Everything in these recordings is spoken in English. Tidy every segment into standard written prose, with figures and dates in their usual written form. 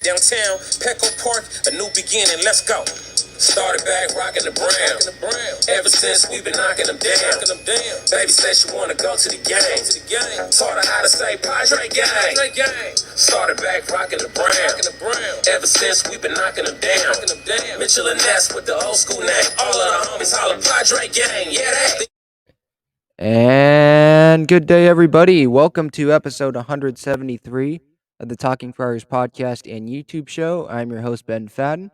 Downtown, Petco Park, a new beginning, let's go. Started back rocking the brown. Ever since we've been knocking them down. Baby said she wanna go to the game. Taught her how to say Padre Game. Started back rocking the brown. Ever since we've been knocking them down. Mitchell and Ness with the old school name. All of the homies holler Padre Game. Yeah, that. And good day, everybody. Welcome to episode 173 of the Talking Friars podcast and YouTube show. I'm your host, Ben Fadden.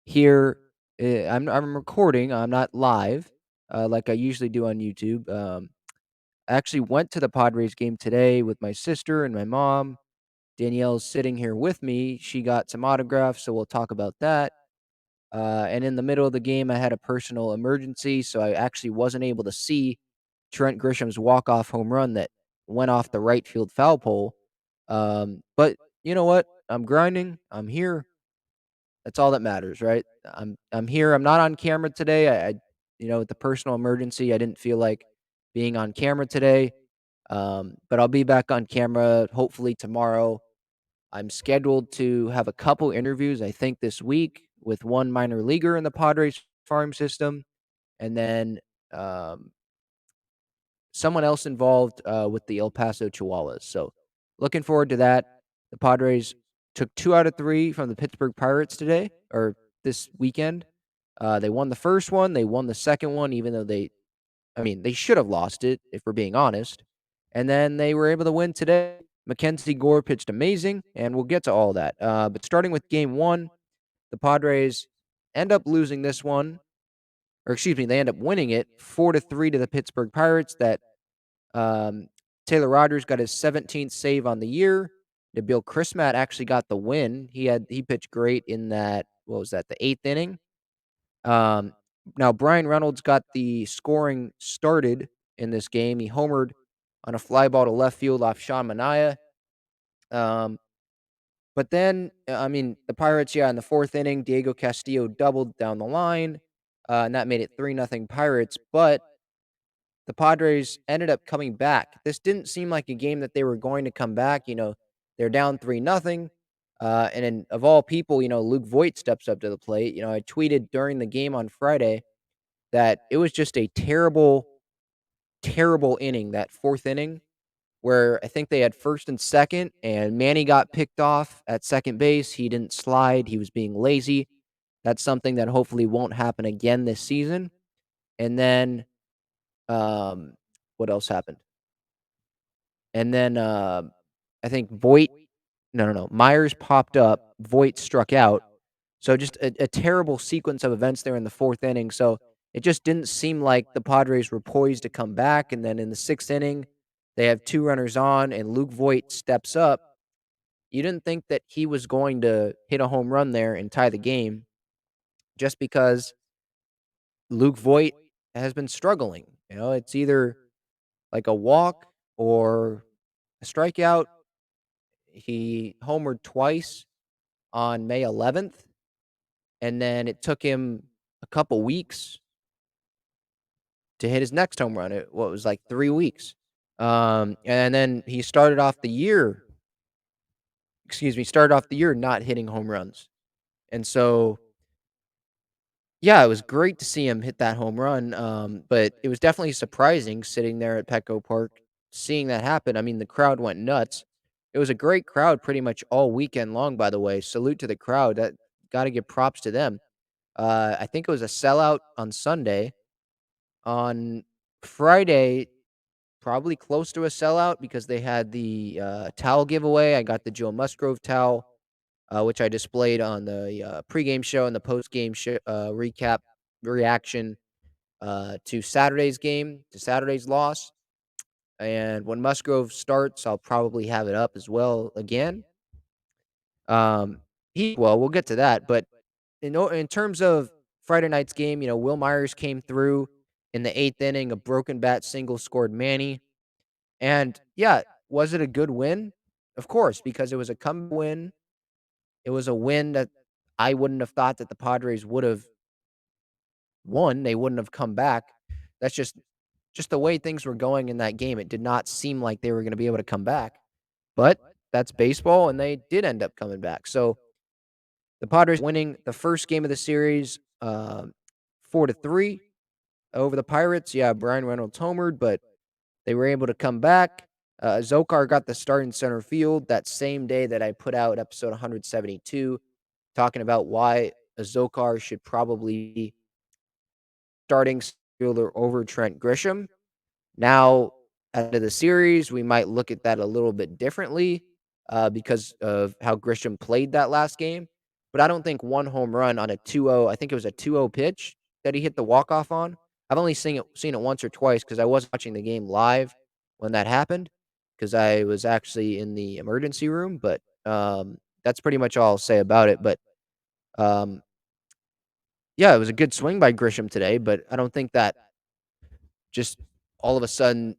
Here, I'm recording. I'm not live like I usually do on YouTube. I actually went to the Padres game today with my sister and my mom. Danielle's sitting here with me. She got some autographs, so we'll talk about that. And in the middle of the game, I had a personal emergency, so I actually wasn't able to see Trent Grisham's walk-off home run that went off the right field foul pole. But you know what? I'm grinding. I'm here. That's all that matters, right? I'm here. I'm not on camera today. With the personal emergency, I didn't feel like being on camera today. But I'll be back on camera hopefully tomorrow. I'm scheduled to have a couple interviews, I think, this week with one minor leaguer in the Padres farm system, and then um, someone else involved with the El Paso Chihuahuas. So looking forward to that. The Padres took 2 out of 3 from the Pittsburgh Pirates today or this weekend. They won the first one, they won the second one, even though they should have lost it if we're being honest. And then they were able to win today. Mackenzie Gore pitched amazing, and we'll get to all that. But starting with game 1, the Padres end up losing this one, or excuse me, they end up winning it 4-3 to the Pittsburgh Pirates. That Taylor Rogers got his 17th save on the year. Nabil Chrismat actually got the win. He pitched great in that, what was that, the 8th inning. Now Brian Reynolds got the scoring started in this game. He homered on a fly ball to left field off Sean Manaea. But then, the Pirates, in the 4th inning, Diego Castillo doubled down the line, and that made it 3-0 Pirates. But the Padres ended up coming back. This didn't seem like a game that they were going to come back. They're down 3-0. And then, of all people, Luke Voit steps up to the plate. I tweeted during the game on Friday that it was just a terrible, terrible inning, that 4th inning, where I think they had first and second, and Manny got picked off at second base. He didn't slide. He was being lazy. That's something that hopefully won't happen again this season. And then, what else happened? And then I think Voit, no, Myers popped up. Voit struck out. So just a terrible sequence of events there in the 4th inning. So it just didn't seem like the Padres were poised to come back. And then in the 6th inning, they have 2 runners on, and Luke Voit steps up. You didn't think that he was going to hit a home run there and tie the game, just because Luke Voit has been struggling. It's either like a walk or a strikeout. He homered twice on May 11th, and then it took him a couple weeks to hit his next home run. It was like 3 weeks. And then he started off the year not hitting home runs. And so, yeah, it was great to see him hit that home run. But it was definitely surprising sitting there at Petco Park, seeing that happen. The crowd went nuts. It was a great crowd pretty much all weekend long, by the way. Salute to the crowd. That got to give props to them. I think it was a sellout on Sunday. On Friday, probably close to a sellout because they had the towel giveaway. I got the Joe Musgrove towel, which I displayed on the pregame show and the postgame recap reaction to Saturday's game, to Saturday's loss. And when Musgrove starts, I'll probably have it up as well again. We'll get to that, but in terms of Friday night's game, Will Myers came through in the 8th inning, a broken bat single scored Manny. And yeah, was it a good win? Of course, because it was a comeback win. It was a win that I wouldn't have thought that the Padres would have won. They wouldn't have come back. That's just the way things were going in that game. It did not seem like they were going to be able to come back. But that's baseball, and they did end up coming back. So The Padres winning the first game of the series 4-3 over the Pirates. Yeah, Brian Reynolds homered, but they were able to come back. Zokar got the start in center field that same day that I put out episode 172, talking about why a Zokar should probably be starting fielder over Trent Grisham. Now, at the end of the series, we might look at that a little bit differently because of how Grisham played that last game. But I don't think one home run on a 2-0, I think it was a 2-0 pitch that he hit the walk-off on. I've only seen it once or twice because I was watching the game live when that happened because I was actually in the emergency room. But that's pretty much all I'll say about it. But um, yeah, it was a good swing by Grisham today, but I don't think that just all of a sudden,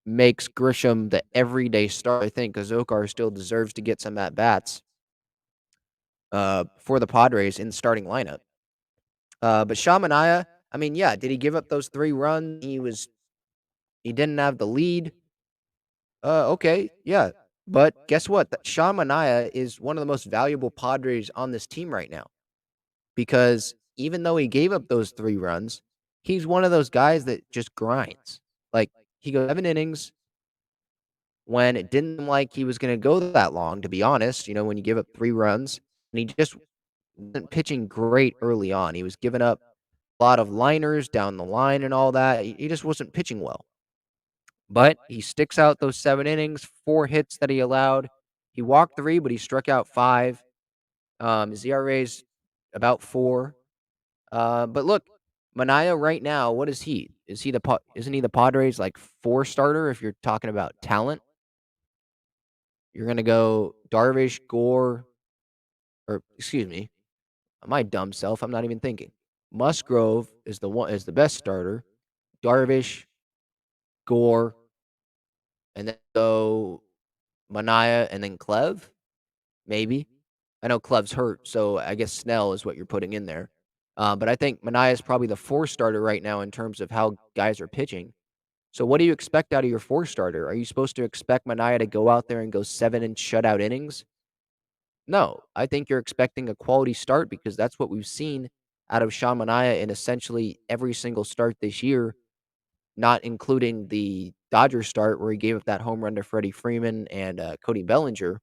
makes Grisham the everyday star. I think Azokar still deserves to get some at bats for the Padres in the starting lineup. But Shamanaya, I mean, yeah, did he give up those 3 runs? He didn't have the lead. Okay, yeah. But guess what? Shamanaya is one of the most valuable Padres on this team right now because even though he gave up those 3 runs, he's one of those guys that just grinds. Like he goes 7 innings, when it didn't seem like he was going to go that long, to be honest. When you give up 3 runs, and he just wasn't pitching great early on. He was giving up a lot of liners down the line and all that. He just wasn't pitching well. But he sticks out those 7 innings, 4 hits that he allowed. He walked 3, but he struck out 5. His ERA's about 4. But look, Manaya right now, what is he? Isn't he the Padres like 4 starter if you're talking about talent? You're gonna go Darvish, Gore, or excuse me, my dumb self. I'm not even thinking. Musgrove is the best starter. Darvish, Gore, and then go Manaya, and then Clev. Maybe. I know Clev's hurt, so I guess Snell is what you're putting in there. But I think Manaya is probably the 4 starter right now in terms of how guys are pitching. So what do you expect out of your 4 starter? Are you supposed to expect Manaya to go out there and go 7 shutout innings? No, I think you're expecting a quality start because that's what we've seen out of Sean Manaea in essentially every single start this year, not including the Dodgers start where he gave up that home run to Freddie Freeman and Cody Bellinger.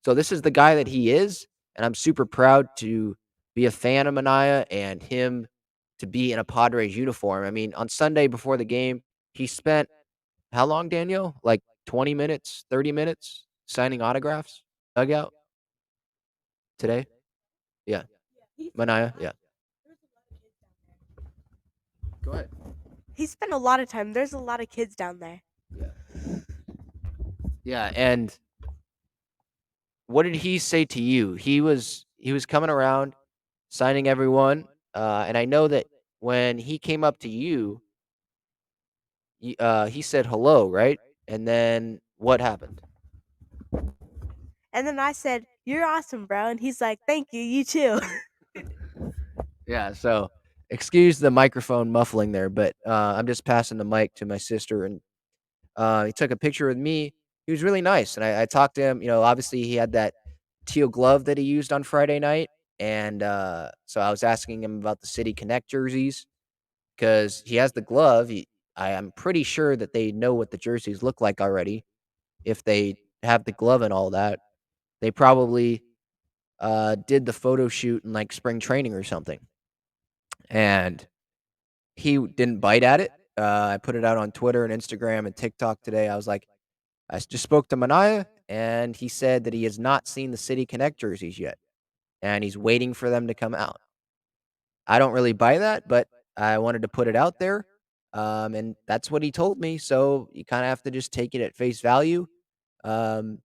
So this is the guy that he is, and I'm super proud to be a fan of Manaea and him to be in a Padres uniform. I mean, on Sunday before the game, he spent how long, Daniel? Like 20 minutes, 30 minutes signing autographs, dugout today? Yeah. Manaya, yeah. Go ahead. He spent a lot of time. There's a lot of kids down there. Yeah, and what did he say to you? He was coming around, signing everyone, and I know that when he came up to you, he said hello, right? And then what happened? And then I said, "You're awesome, bro." And he's like, "Thank you. You too." Yeah, so excuse the microphone muffling there, but I'm just passing the mic to my sister, and he took a picture with me. He was really nice, and I talked to him. Obviously he had that teal glove that he used on Friday night, and so I was asking him about the City Connect jerseys because he has the glove. I am pretty sure that they know what the jerseys look like already. If they have the glove and all that, they probably did the photo shoot in like spring training or something, and he didn't bite at it. I put it out on Twitter and Instagram and TikTok today. I was like, I just spoke to Manaya, and he said that he has not seen the City Connect jerseys yet, and he's waiting for them to come out. I don't really buy that, but I wanted to put it out there, and that's what he told me. So you kind of have to just take it at face value, um,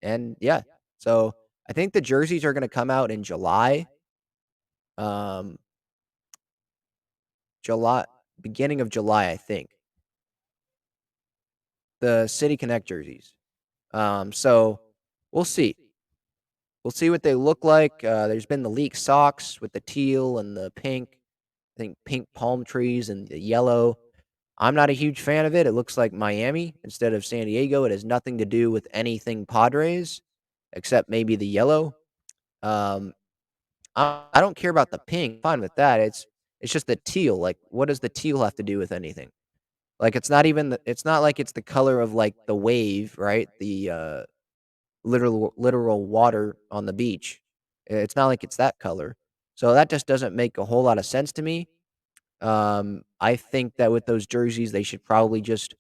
and yeah. So I think the jerseys are going to come out in July, um, July beginning of July, I think. The City Connect jerseys. So we'll see. We'll see what they look like. There's been the leak socks with the teal and the pink. I think pink palm trees and the yellow. I'm not a huge fan of it. It looks like Miami instead of San Diego. It has nothing to do with anything Padres except maybe the yellow. Um, I don't care about the pink. Fine with that. It's just the teal. Like, what does the teal have to do with anything? Like, it's not even it's not like it's the color of like the wave, right? The literal water on the beach. It's not like it's that color. So that just doesn't make a whole lot of sense to me. I think that with those jerseys, they should probably just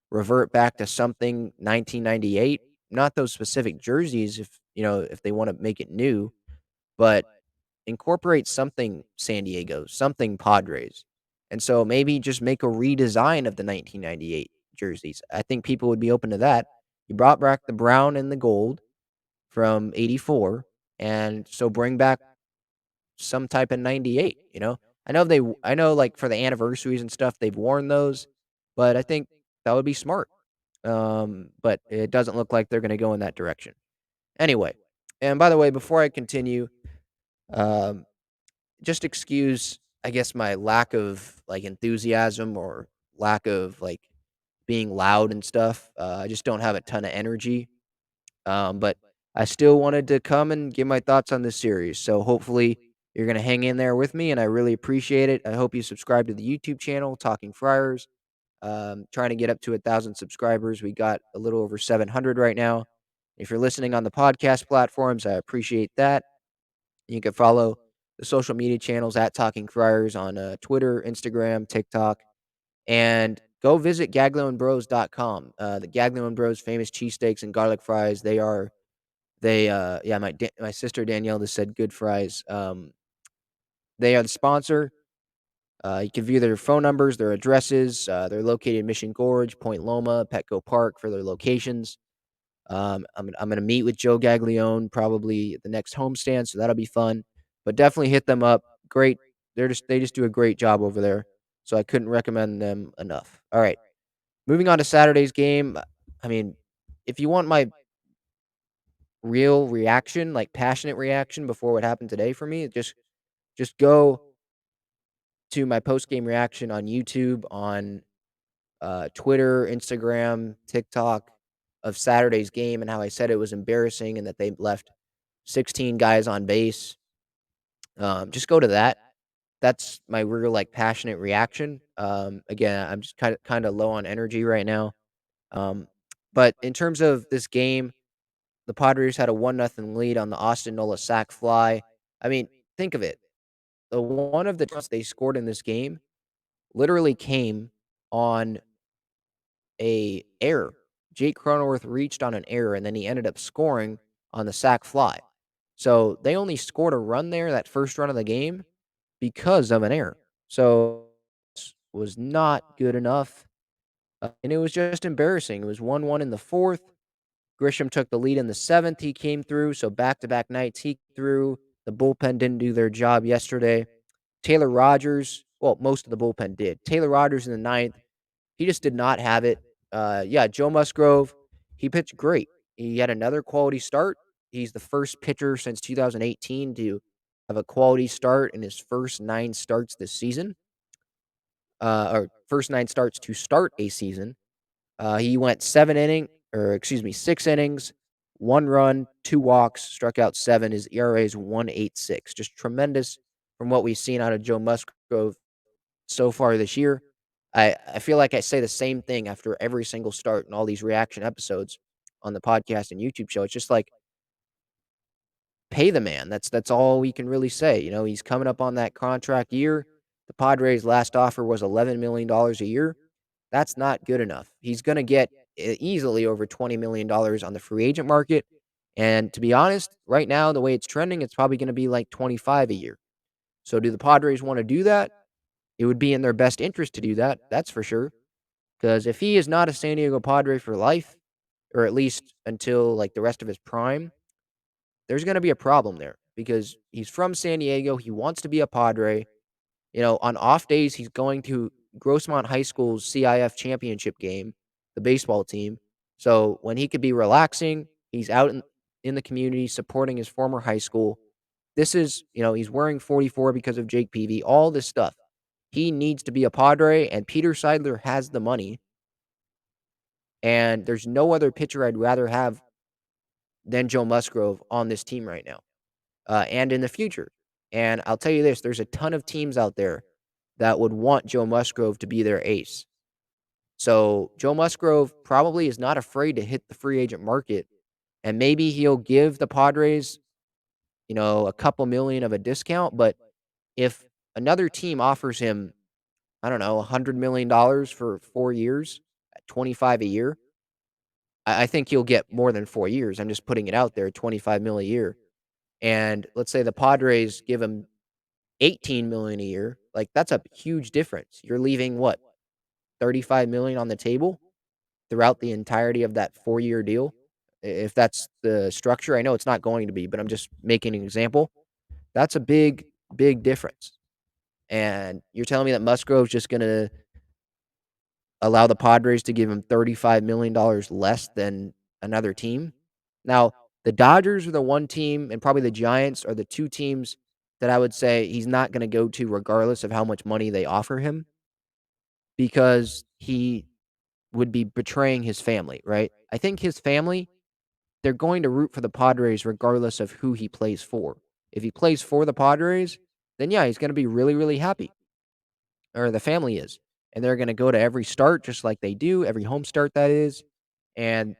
revert back to something 1998. Not those specific jerseys, if if they want to make it new, but incorporate something San Diego, something Padres. And so maybe just make a redesign of the 1998 jerseys. I think people would be open to that. You brought back the brown and the gold from 84, and so bring back some type of 98. I know, like, for the anniversaries and stuff, they've worn those, but I think that would be smart. But it doesn't look like they're gonna go in that direction. Anyway, and by the way, before I continue, um, just excuse, I guess, my lack of, like, enthusiasm or lack of, like, being loud and stuff. I just don't have a ton of energy. But I still wanted to come and give my thoughts on this series. So hopefully you're going to hang in there with me, and I really appreciate it. I hope you subscribe to the YouTube channel, Talking Friars. Trying to get up to 1,000 subscribers. We got a little over 700 right now. If you're listening on the podcast platforms, I appreciate that. You can follow the social media channels at Talking Friars on Twitter, Instagram, TikTok, and go visit gaglionebros.com. The Gaglione Bros famous cheesesteaks and garlic fries. Yeah, my sister Danielle just said good fries. They are the sponsor. You can view their phone numbers, their addresses. They're located in Mission Gorge, Point Loma, Petco Park for their locations. I'm gonna meet with Joe Gaglione probably at the next homestand, so that'll be fun. But definitely hit them up. Great, they just do a great job over there. So I couldn't recommend them enough. All right, moving on to Saturday's game. I mean, if you want my real reaction, like passionate reaction before what happened today for me, just go to my post game reaction on YouTube, on Twitter, Instagram, TikTok of Saturday's game and how I said it was embarrassing and that they left 16 guys on base. Just go to that. That's my real like passionate reaction. Again, I'm just kind of low on energy right now. Um, but in terms of this game, the Padres had a 1-0 lead on the Austin Nola sac fly. I mean, think of it. The one of the runs they scored in this game literally came on a error. Jake Cronenworth reached on an error, and then he ended up scoring on the sac fly. So they only scored a run there, that first run of the game, because of an error. So was not good enough, and it was just embarrassing. It was 1-1 in the fourth. Grisham took the lead in the seventh. He came through, so back-to-back nights he threw. The bullpen didn't do their job yesterday. Taylor Rogers, well, most of the bullpen did. Taylor Rogers in the ninth, he just did not have it. Yeah, Joe Musgrove, he pitched great. He had another quality start. He's the first pitcher since 2018 to have a quality start in his first 9 starts this season, or first 9 starts to start a season. He went 6 innings, 1 run, 2 walks, struck out 7. His ERA is 1.86. Just tremendous from what we've seen out of Joe Musgrove so far this year. I feel like I say the same thing after every single start in all these reaction episodes on the podcast and YouTube show. It's just like pay the man. That's all we can really say. He's coming up on that contract year. The Padres' last offer was $11 million a year. That's not good enough. He's going to get easily over $20 million on the free agent market. And to be honest, right now, the way it's trending, it's probably going to be like 25 a year. So do the Padres want to do that? It would be in their best interest to do that. That's for sure. Because if he is not a San Diego Padre for life, or at least until like the rest of his prime, there's going to be a problem there because he's from San Diego. He wants to be a Padre. On off days, he's going to Grossmont High School's CIF championship game, the baseball team. So when he could be relaxing, he's out in the community supporting his former high school. This is, he's wearing 44 because of Jake Peavy, all this stuff. He needs to be a Padre, and Peter Seidler has the money. And there's no other pitcher I'd rather have than Joe Musgrove on this team right now. and in the future. And I'll tell you this: there's a ton of teams out there that would want Joe Musgrove to be their ace. So Joe Musgrove probably is not afraid to hit the free agent market, and maybe he'll give the Padres, a couple million of a discount. But if another team offers him, I don't know, $100 million for 4 years at 25 a year, I think he'll get more than 4 years. I'm just putting it out there, 25 mil a year. And let's say the Padres give him 18 million a year. Like, that's a huge difference. You're leaving what, 35 million on the table throughout the entirety of that 4-year deal. If that's the structure, I know it's not going to be, but I'm just making an example. That's a big, big difference. And you're telling me that Musgrove's just going to allow the Padres to give him $35 million less than another team? Now, the Dodgers are the one team, and probably the Giants are the two teams that I would say he's not going to go to regardless of how much money they offer him, because he would be betraying his family, right? I think his family, they're going to root for the Padres regardless of who he plays for. If he plays for the Padres, then yeah, he's going to be really, really happy, or the family is. And they're going to go to every start just like they do, every home start that is. And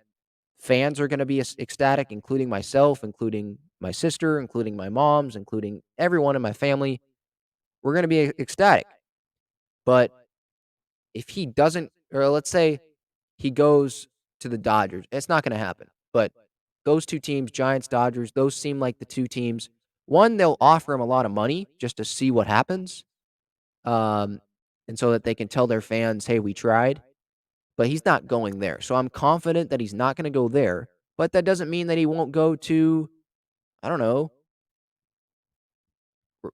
fans are going to be ecstatic, including myself, including my sister, including my mom's, including everyone in my family. We're going to be ecstatic. But if he doesn't, or let's say he goes to the Dodgers, it's not going to happen. But those two teams, Giants, Dodgers, those seem like the two teams. One, they'll offer him a lot of money just to see what happens, um, and so that they can tell their fans, "Hey, we tried." But he's not going there, so I'm confident that he's not going to go there. But that doesn't mean that he won't go to, I don't know,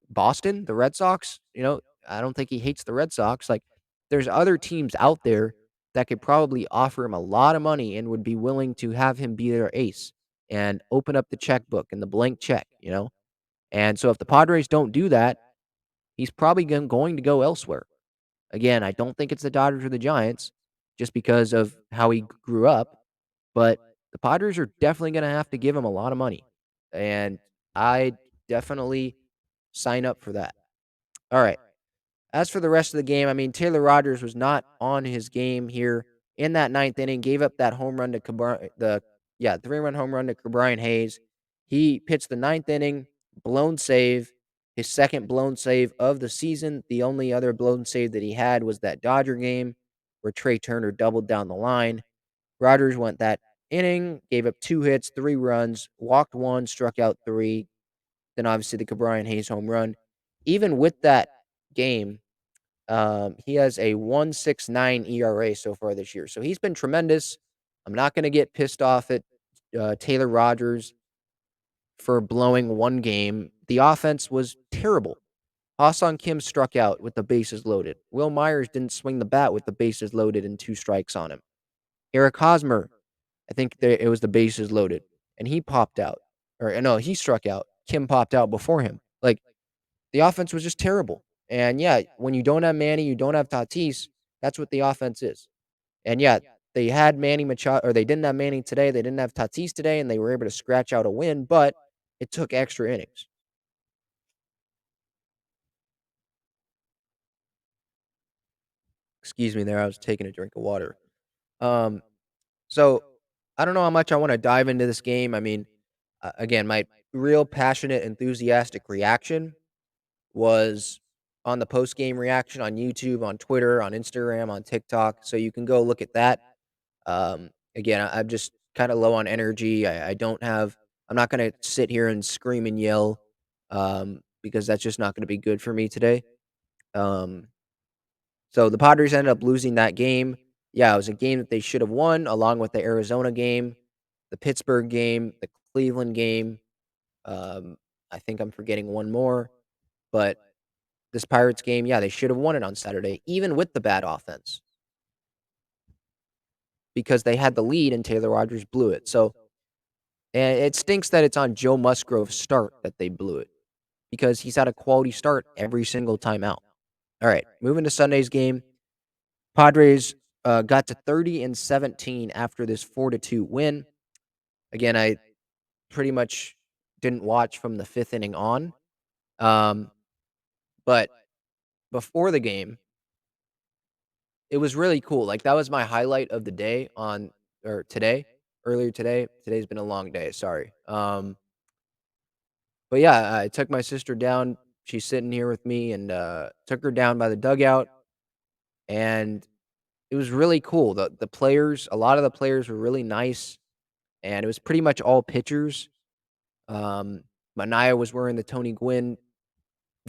Boston, the Red Sox. I don't think he hates the Red Sox. Like, there's other teams out there that could probably offer him a lot of money and would be willing to have him be their ace and open up the checkbook and the blank check. And so if the Padres don't do that, he's probably going to go elsewhere. Again, I don't think it's the Dodgers or the Giants just because of how he grew up, but the Padres are definitely going to have to give him a lot of money. And I definitely sign up for that. All right. As for the rest of the game, I mean, Taylor Rogers was not on his game here in that ninth inning. Gave up that home run to 3-run home run to Brian Hayes. He pitched the ninth inning, blown save, his second blown save of the season. The only other blown save that he had was that Dodger game where Trey Turner doubled down the line. Rogers went that inning, gave up 2 hits, 3 runs, walked 1, struck out 3. Then obviously the Brian Hayes home run. Even with that game, he has a 1.69 ERA so far this year. So he's been tremendous. I'm not going to get pissed off at Taylor Rogers for blowing one game. The offense was terrible. Ha-Seong Kim struck out with the bases loaded. Will Myers didn't swing the bat with the bases loaded and 2 strikes on him. Eric Hosmer, I think it was the bases loaded, and he popped out. Or no, he struck out. Kim popped out before him. Like, the offense was just terrible. And yeah, when you don't have Manny, you don't have Tatis, that's what the offense is. And yeah, they had Manny Machado, or they didn't have Manny today, they didn't have Tatis today, and they were able to scratch out a win, but it took extra innings. Excuse me there, I was taking a drink of water. Um, so I don't know how much I want to dive into this game. I mean, again, my real passionate, enthusiastic reaction was on the post game reaction on YouTube, on Twitter, on Instagram, on TikTok. So you can go look at that. Again, I'm just kind of low on energy. I don't have. I'm not going to sit here and scream and yell, because that's just not going to be good for me today. Um, so the Padres ended up losing that game. Yeah, it was a game that they should have won, along with the Arizona game, the Pittsburgh game, the Cleveland game. Um, I think I'm forgetting one more, but this Pirates game, yeah, they should have won it on Saturday, even with the bad offense, because they had the lead and Taylor Rogers blew it. So, and it stinks that it's on Joe Musgrove's start that they blew it, because he's had a quality start every single time out. All right, moving to Sunday's game. Padres got to 30-17 after this 4-2 win. Again, I pretty much didn't watch from the 5th inning on. Um, but before the game, it was really cool. Like, that was my highlight of the day on or today, earlier today. Today's been a long day, sorry. But yeah, I took my sister down. She's sitting here with me and took her down by the dugout, and it was really cool. The players, a lot of the players were really nice, and it was pretty much all pitchers. Um, Mania was wearing the Tony Gwynn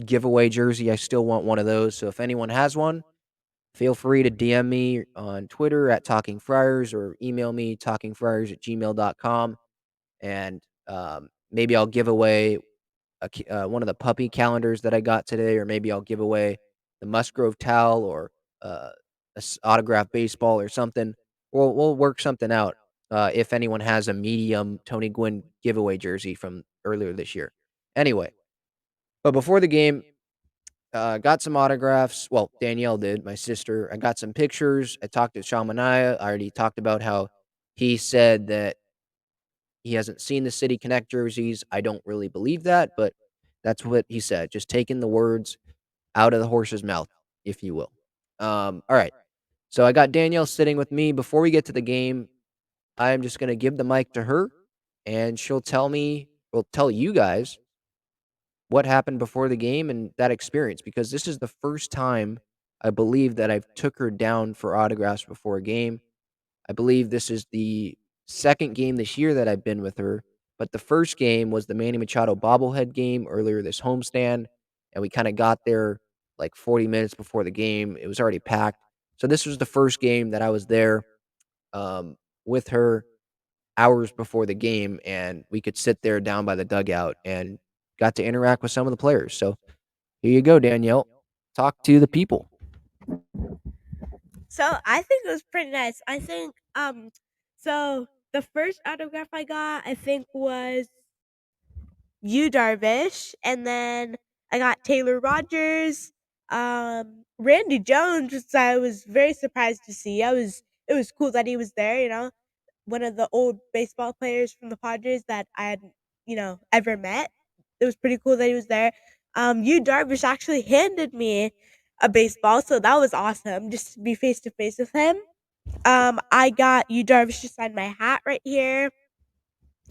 giveaway jersey. I still want one of those. So if anyone has one, feel free to DM me on Twitter at Talking Friars or email me talkingfriars@gmail.com. And maybe I'll give away one of the puppy calendars that I got today, or maybe I'll give away the Musgrove towel or autographed baseball or something. We'll work something out if anyone has a medium Tony Gwynn giveaway jersey from earlier this year. Anyway, but before the game, got some autographs. Well, Danielle did, my sister. I got some pictures. I talked to Shamanaya. I already talked about how he said that he hasn't seen the City Connect jerseys. I don't really believe that, but that's what he said. Just taking the words out of the horse's mouth, if you will. All right. So I got Danielle sitting with me. Before we get to the game, I'm just going to give the mic to her, and she'll tell you guys what happened before the game and that experience, because this is the first time I believe that I've took her down for autographs before a game. I believe this is the second game this year that I've been with her, but the first game was the Manny Machado bobblehead game earlier this homestand, and we kind of got there like 40 minutes before the game. It was already packed. So this was the first game that I was there um, with her hours before the game, and we could sit there down by the dugout and got to interact with some of the players. So here you go, Danielle. Talk to the people. So I think it was pretty nice. I think so the first autograph I got I think was you Darvish, and then I got Taylor Rogers, Randy Jones, which I was very surprised to see. It was cool that he was there, one of the old baseball players from the Padres that I had, ever met. It was pretty cool that he was there. You Darvish actually handed me a baseball, so that was awesome just to be face to face with him. I got you Darvish to sign my hat right here,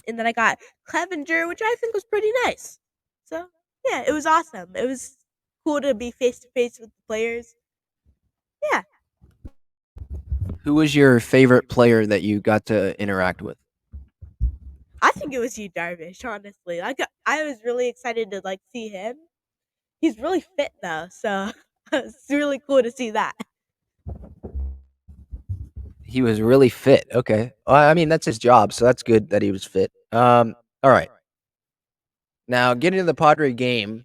and then I got Clevenger, which I think was pretty nice. So yeah, it was awesome. It was cool to be face to face with the players. Yeah, Who was your favorite player that you got to interact with? I think it was you Darvish. Honestly, I was really excited to see him. He's really fit though, so it's really cool to see that. He was really fit. Okay. Well, I mean, that's his job, so that's good that he was fit. All right. Now, getting to the Padre game,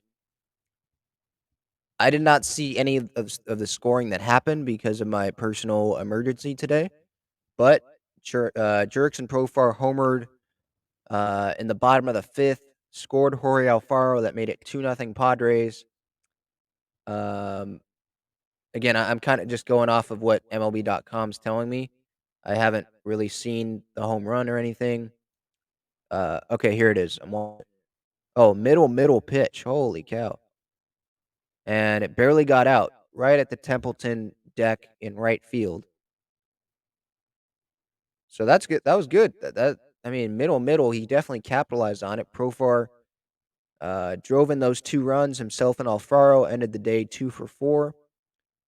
I did not see any of the scoring that happened because of my personal emergency today. But Jurickson Profar homered in the bottom of the 5th, scored Jorge Alfaro that made it 2-0 Padres. Um, Again, I'm kind of just going off of what MLB.com's telling me. I haven't really seen the home run or anything. Okay, here it is. Oh, middle pitch. Holy cow. And it barely got out right at the Templeton deck in right field. So that's good. That was good. I mean, middle, he definitely capitalized on it. Profar drove in those 2 runs. Himself and Alfaro ended the day 2 for 4,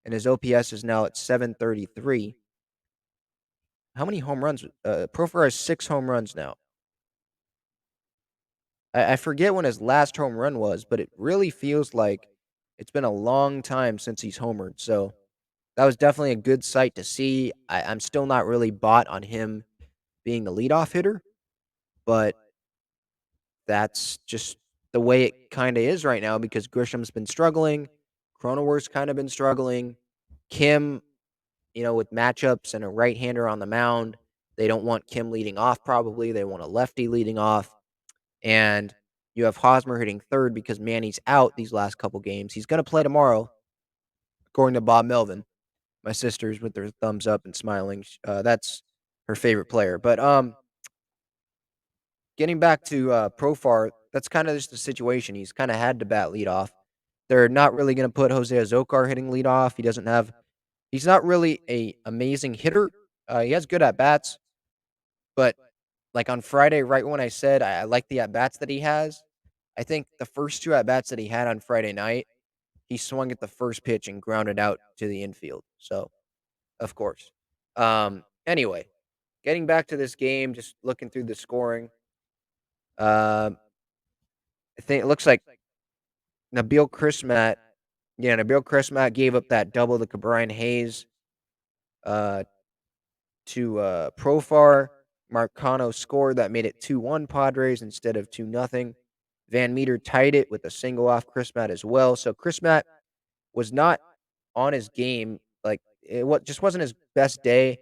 and his OPS is now at 733. How many home runs? Profar has 6 home runs now. I forget when his last home run was, but it really feels like it's been a long time since he's homered. So that was definitely a good sight to see. I'm still not really bought on him being the leadoff hitter, but that's just the way it kind of is right now because Grisham's been struggling. Cronenworth's kind of been struggling. Kim, with matchups and a right-hander on the mound, they don't want Kim leading off probably. They want a lefty leading off. And you have Hosmer hitting third because Manny's out these last couple games. He's going to play tomorrow, according to Bob Melvin. My sister's with their thumbs up and smiling. That's her favorite player. But getting back to Profar, that's kind of just the situation. He's kind of had to bat leadoff. They're not really going to put Jose Azocar hitting leadoff. He's not really a amazing hitter. He has good at bats, but like on Friday, right when I said I like the at bats that he has, I think the first two at bats that he had on Friday night, he swung at the first pitch and grounded out to the infield. So, of course. Anyway, getting back to this game, just looking through the scoring. Um, I think it looks like Nabil Chrismat. Yeah, Nabil Chrismat gave up that double to Brian Hayes uh, to Profar. Marcano scored that made it 2-1 Padres instead of 2-0. Van Meter tied it with a single off Chrismat as well. So Chrismat was not on his game. Like just wasn't his best day.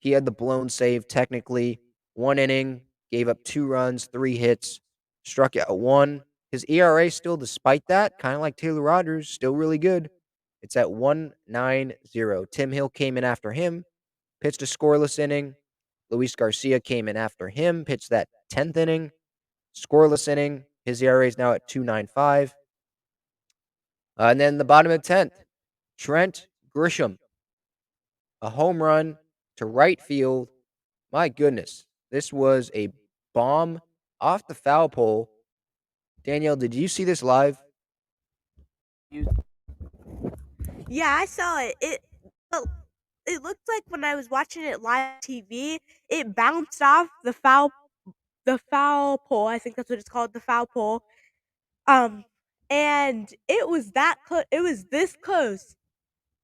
He had the blown save technically. 1 inning, gave up 2 runs, 3 hits, struck out 1. His ERA still, despite that, kind of like Taylor Rogers, still really good. It's at 1.90. Tim Hill came in after him, pitched a scoreless inning. Luis Garcia came in after him, pitched that 10th inning, scoreless inning. His ERA is now at 2.95. And then the bottom of the 10th, Trent Grisham, a home run to right field. My goodness, this was a bomb off the foul pole. Danielle, did you see this live? Yeah, I saw it. Well, it looked like when I was watching it live on TV, it bounced off the foul pole. I think that's what it's called, the foul pole. Um, and it was that close. It was this close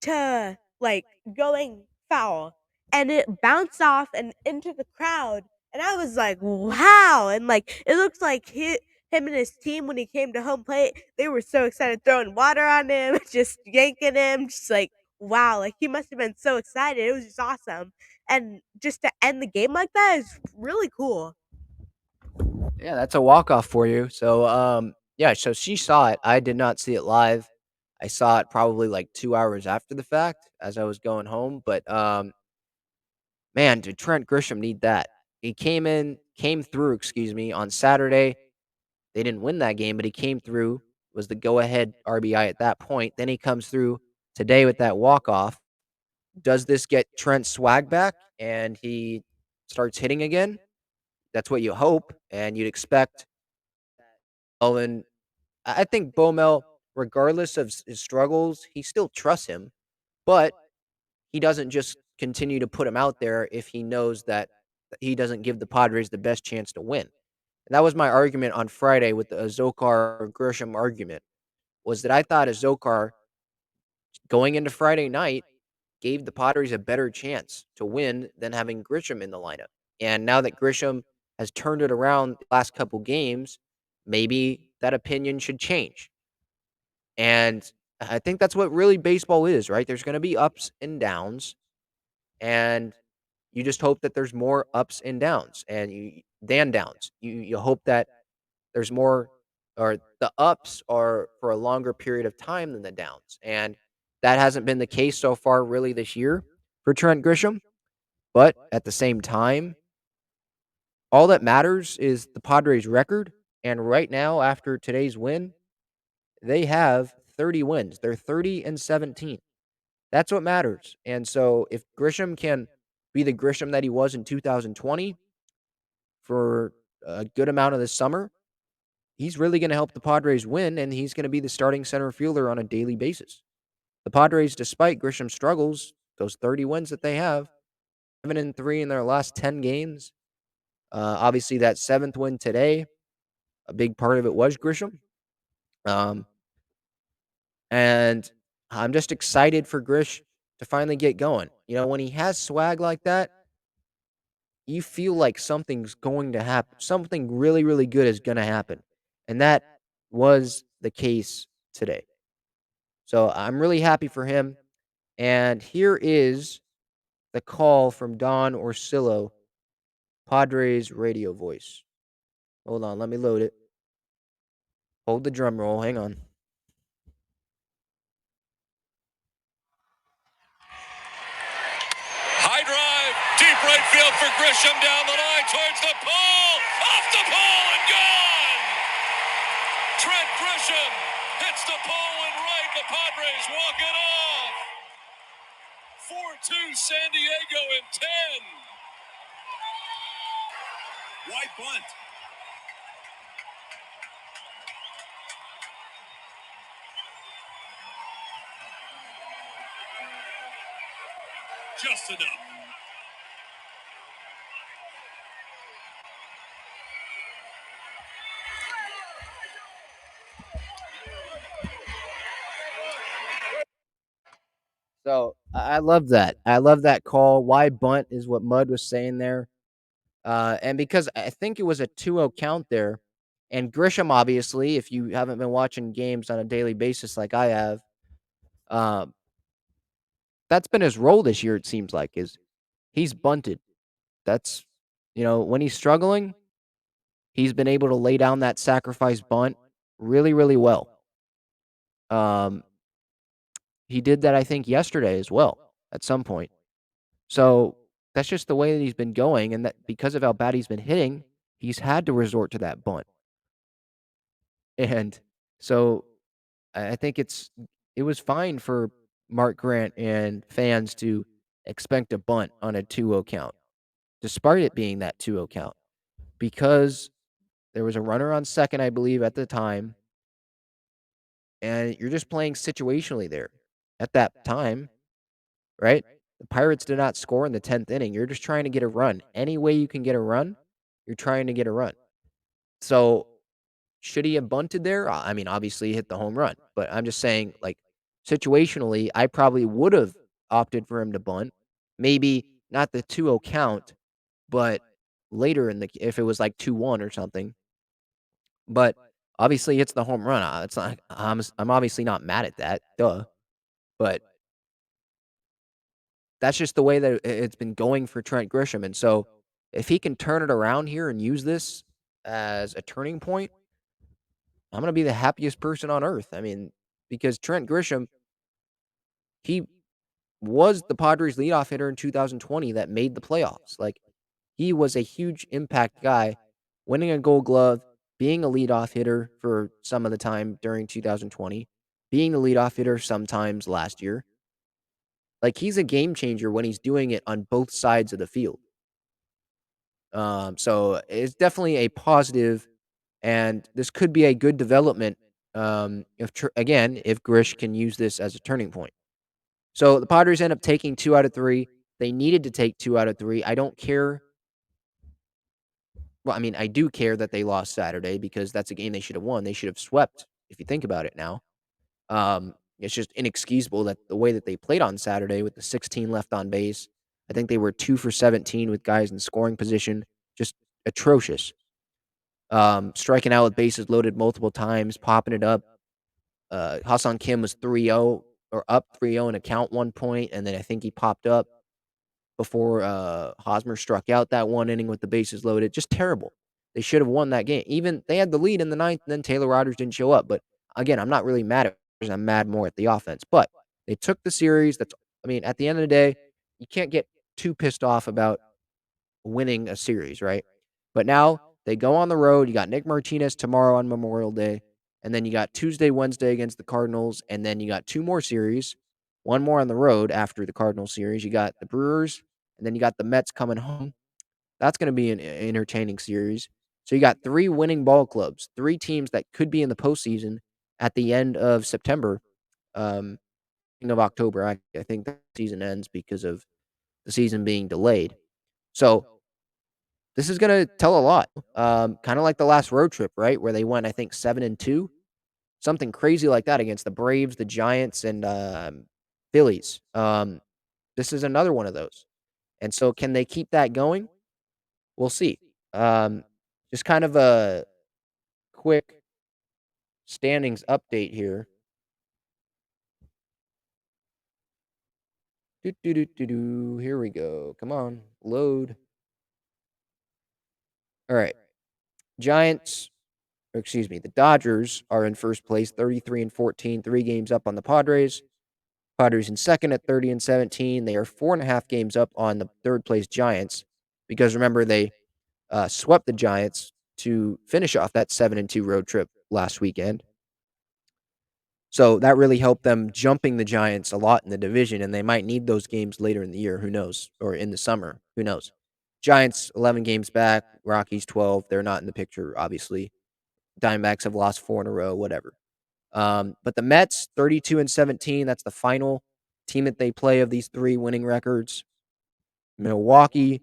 to like going foul, and it bounced off and into the crowd, and I was like, wow. And like it looks like him and his team, when he came to home plate, they were so excited, throwing water on him, just yanking him, just like, wow, like he must have been so excited. It was just awesome, and just to end the game like that is really cool. Yeah, that's a walk-off for you. So, yeah, so she saw it. I did not see it live. I saw it probably like 2 hours after the fact as I was going home, but, man, did Trent Grisham need that. He came through, excuse me, on Saturday. They didn't win that game, but he came through, was the go-ahead RBI at that point. Then he comes through today with that walk-off. Does this get Trent's swag back and he starts hitting again? That's what you hope, and you'd expect. Oh, and I think Bomel, regardless of his struggles, he still trusts him, but he doesn't just continue to put him out there if he knows that he doesn't give the Padres the best chance to win. And that was my argument on Friday with the Zokar Grisham argument, was that I thought Zokar going into Friday night gave the Padres a better chance to win than having Grisham in the lineup. And now that Grisham has turned it around the last couple games, maybe that opinion should change. And I think that's what really baseball is, right? There's going to be ups and downs, and you just hope that there's more ups and downs than downs. You hope that there's more, or the ups are for a longer period of time than the downs. And that hasn't been the case so far really this year for Trent Grisham. But at the same time, all that matters is the Padres record. And right now, after today's win, they have 30 wins. They're 30-17. That's what matters. And so if Grisham can be the Grisham that he was in 2020 for a good amount of the summer, he's really going to help the Padres win, and he's going to be the starting center fielder on a daily basis. The Padres, despite Grisham's struggles, those 30 wins that they have, 7-3 in their last 10 games. Obviously, that seventh win today, a big part of it was Grisham. Um, and I'm just excited for Grish to finally get going. You know, when he has swag like that, you feel like something's going to happen. Something really, really good is going to happen. And that was the case today. So I'm really happy for him. And here is the call from Don Orsillo, Padres radio voice. Hold on, let me load it. Hold the drum roll. Hang on. High drive, deep right field for Grisham, down the line towards the pole, off the pole and gone! Grisham hits the pole and right. The Padres walk it off. 4-2 San Diego in 10. White bunt. Just enough. So I love that. I love that call. Why bunt is what Mud was saying there. And because I think it was a 2-0 count there, and Grisham, obviously, if you haven't been watching games on a daily basis like I have, um, that's been his role this year. It seems like is he's bunted. That's when he's struggling, he's been able to lay down that sacrifice bunt really, really well. Um, he did that I think yesterday as well at some point. So that's just the way that he's been going, and that because of how bad he's been hitting, he's had to resort to that bunt. And so I think it was fine for Mark Grant and fans to expect a bunt on a 2-0 count, despite it being that 2-0 count, because there was a runner on second, I believe, at the time, and you're just playing situationally there at that time, right? The Pirates did not score in the 10th inning. You're just trying to get a run. Any way you can get a run, you're trying to get a run. So should he have bunted there? I mean, obviously he hit the home run, but I'm just saying, like, situationally, I probably would have opted for him to bunt. Maybe not the 2-0 count, but later if it was like 2-1 or something. But obviously it's the home run. It's not I'm obviously not mad at that. Duh. But that's just the way that it's been going for Trent Grisham. And so if he can turn it around here and use this as a turning point, I'm going to be the happiest person on earth. I mean, because Trent Grisham, he was the Padres leadoff hitter in 2020 that made the playoffs. Like, he was a huge impact guy, winning a Gold Glove, being a leadoff hitter for some of the time during 2020, being the leadoff hitter sometimes last year. Like, he's a game changer when he's doing it on both sides of the field. So it's definitely a positive, and this could be a good development. If Grish can use this as a turning point. So the Padres end up taking 2 out of 3. They needed to take 2 out of 3. I don't care. Well, I mean, I do care that they lost Saturday because that's a game they should have won. They should have swept if you think about it now. It's just inexcusable that the way that they played on Saturday with the 16 left on base. I think they were 2 for 17 with guys in scoring position. Just atrocious. Striking out with bases loaded multiple times, popping it up. Hassan Kim was 3-0 or up 3-0 in a count one point, and then I think he popped up before Hosmer struck out that one inning with the bases loaded. Just terrible. They should have won that game. Even they had the lead in the ninth, and then Taylor Rogers didn't show up. But again, I'm not really mad at Rogers. I'm mad more at the offense. But they took the series. At the end of the day, you can't get too pissed off about winning a series, right? But now they go on the road. You got Nick Martinez tomorrow on Memorial Day. And then you got Tuesday, Wednesday against the Cardinals. And then you got 2 more series, one more on the road after the Cardinals series. You got the Brewers, and then you got the Mets coming home. That's going to be an entertaining series. So you got 3 winning ball clubs, 3 teams that could be in the postseason at the end of September, of October. I think the season ends because of the season being delayed. So this is going to tell a lot. Kind of like the last road trip, right, where they went, I think, 7-2, something crazy like that against the Braves, the Giants, and Phillies. This is another one of those. And so, can they keep that going? We'll see. Just kind of a quick standings update here. Here we go. Come on, load. All right. Giants, or excuse me, the Dodgers are in first place, 33-14, 3 games up on the Padres. Padres in second at 30-17. They are 4.5 games up on the third place Giants because remember they swept the Giants to finish off that 7-2 road trip last weekend. So that really helped them jumping the Giants a lot in the division, and they might need those games later in the year. Who knows? Or in the summer. Who knows? Giants 11 games back, Rockies 12. They're not in the picture, obviously. Diamondbacks have lost 4 in a row, whatever. But the Mets 32-17. That's the final team that they play of these 3 winning records. Milwaukee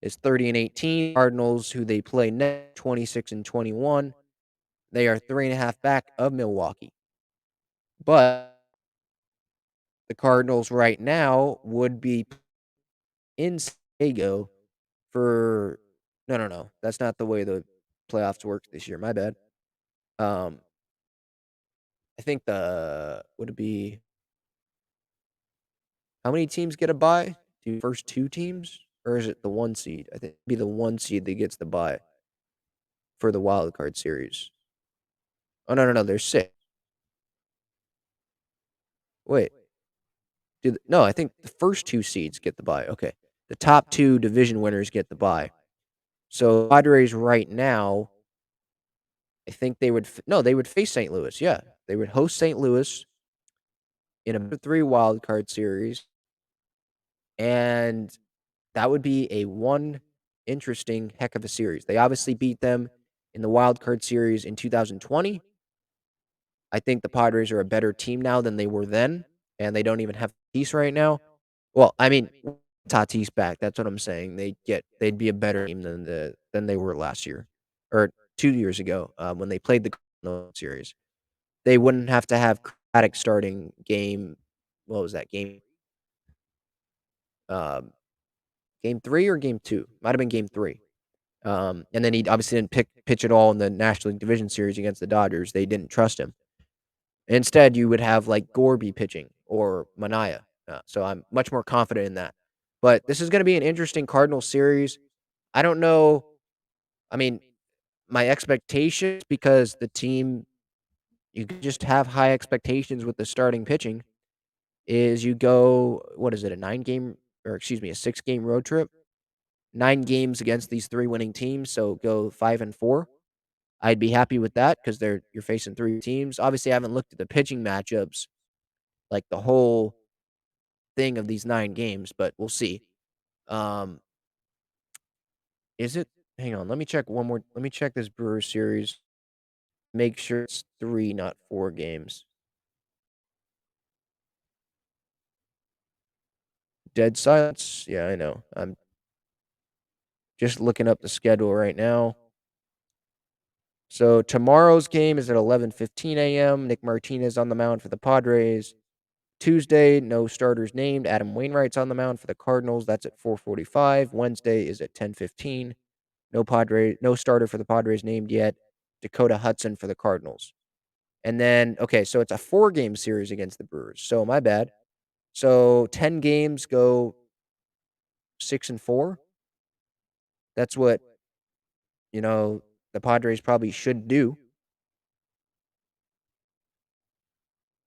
is 30-18. Cardinals, who they play next, 26-21. They are 3.5 back of Milwaukee. But the Cardinals right now would be in San Diego for no. That's not the way the playoffs work this year. My bad. I think the would it be how many teams get a bye? Do first 2 teams, or is it the 1 seed? I think it'd be the 1 seed that gets the bye for the wild card series. Oh no. There's 6. Wait. No, I think the first 2 seeds get the bye. Okay. The top 2 division winners get the bye. So Padres right now, I think they would no, they would face St. Louis. Yeah. They would host St. Louis in a 3 wild card series, and that would be a one interesting heck of a series. They obviously beat them in the wild card series in 2020. I think the Padres are a better team now than they were then, and they don't even have Tatis right now. Well, I mean, Tatis back. That's what I'm saying. They'd be a better team than they were last year or 2 years ago when they played the Cardinals series. They wouldn't have to have Craddock starting game. What was that game? Um, Game 3 or game 2? Might have been game 3. And then he obviously didn't pitch at all in the National League Division Series against the Dodgers. They didn't trust him. Instead, you would have like Gorby pitching or Manaea. So I'm much more confident in that. But this is going to be an interesting Cardinals series. I don't know. I mean, my expectations, because the team, you can just have high expectations with the starting pitching, is you go, what is it, a 6-game road trip? 9 games against these 3 winning teams, so go 5-4. I'd be happy with that because you're facing 3 teams. Obviously, I haven't looked at the pitching matchups, like the whole thing of these 9 games, but we'll see. Um, is it? Hang on, let me check one more. Let me check this Brewers series. Make sure it's 3, not 4 games. Dead silence. Yeah, I know. I'm just looking up the schedule right now. So tomorrow's game is at 11:15 a.m. Nick Martinez on the mound for the Padres. Tuesday, no starters named. Adam Wainwright's on the mound for the Cardinals. That's at 4:45. Wednesday is at 10:15. No starter for the Padres named yet. Dakota Hudson for the Cardinals. And then, okay, so it's a 4-game series against the Brewers. So my bad. So 10 games go 6-4. That's what, the Padres probably should do.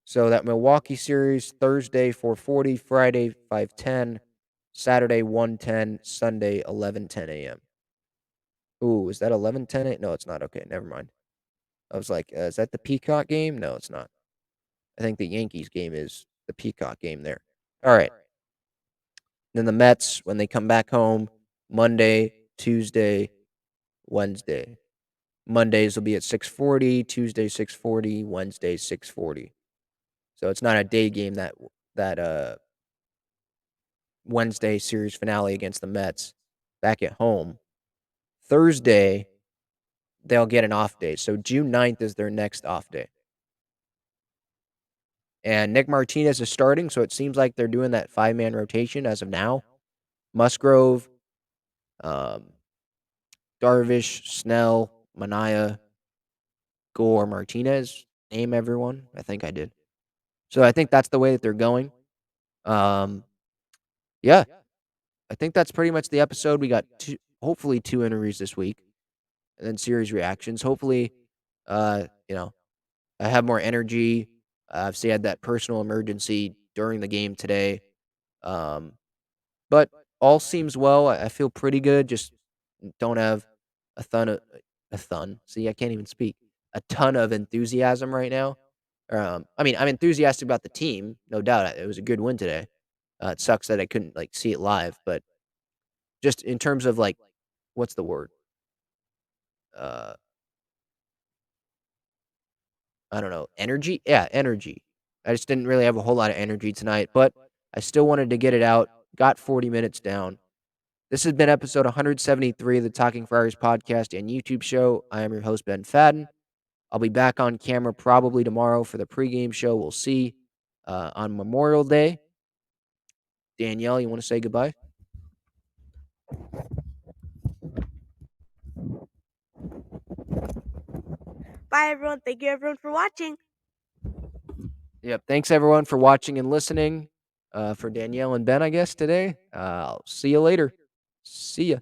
So that Milwaukee series, Thursday 4:40, Friday 5:10, Saturday 1:10, Sunday 11:10 a.m. Ooh, is that 11:10? No, it's not. Okay, never mind. I was like, is that the Peacock game? No, it's not. I think the Yankees game is the Peacock game there. All right. Then the Mets, when they come back home, Monday, Tuesday, Wednesday. Mondays will be at 6:40, Tuesday 6:40, Wednesday 6:40. So it's not a day game that Wednesday series finale against the Mets back at home. Thursday, they'll get an off day. So June 9th is their next off day. And Nick Martinez is starting, so it seems like they're doing that 5-man rotation as of now. Musgrove, Darvish, Snell, Manaea, Gore, Martinez. Name everyone. I think I did. So I think that's the way that they're going. Yeah, I think that's pretty much the episode. We got hopefully 2 interviews this week, and then series reactions. Hopefully, uh, you know, I have more energy. I've had that personal emergency during the game today. But all seems well. I feel pretty good. Just don't have a ton of a ton. See, I can't even speak. A ton of enthusiasm right now. I mean, I'm enthusiastic about the team, no doubt. It was a good win today. It sucks that I couldn't like see it live, but just in terms of like, what's the word? Uh, I don't know, energy. Yeah, energy. I just didn't really have a whole lot of energy tonight, but I still wanted to get it out. Got 40 minutes down. This has been episode 173 of the Talking Friars podcast and YouTube show. I am your host, Ben Fadden. I'll be back on camera probably tomorrow for the pregame show. We'll see on Memorial Day. Danielle, you want to say goodbye? Bye, everyone. Thank you, everyone, for watching. Yep. Thanks, everyone, for watching and listening. For Danielle and Ben, I guess, today. I'll see you later. See ya.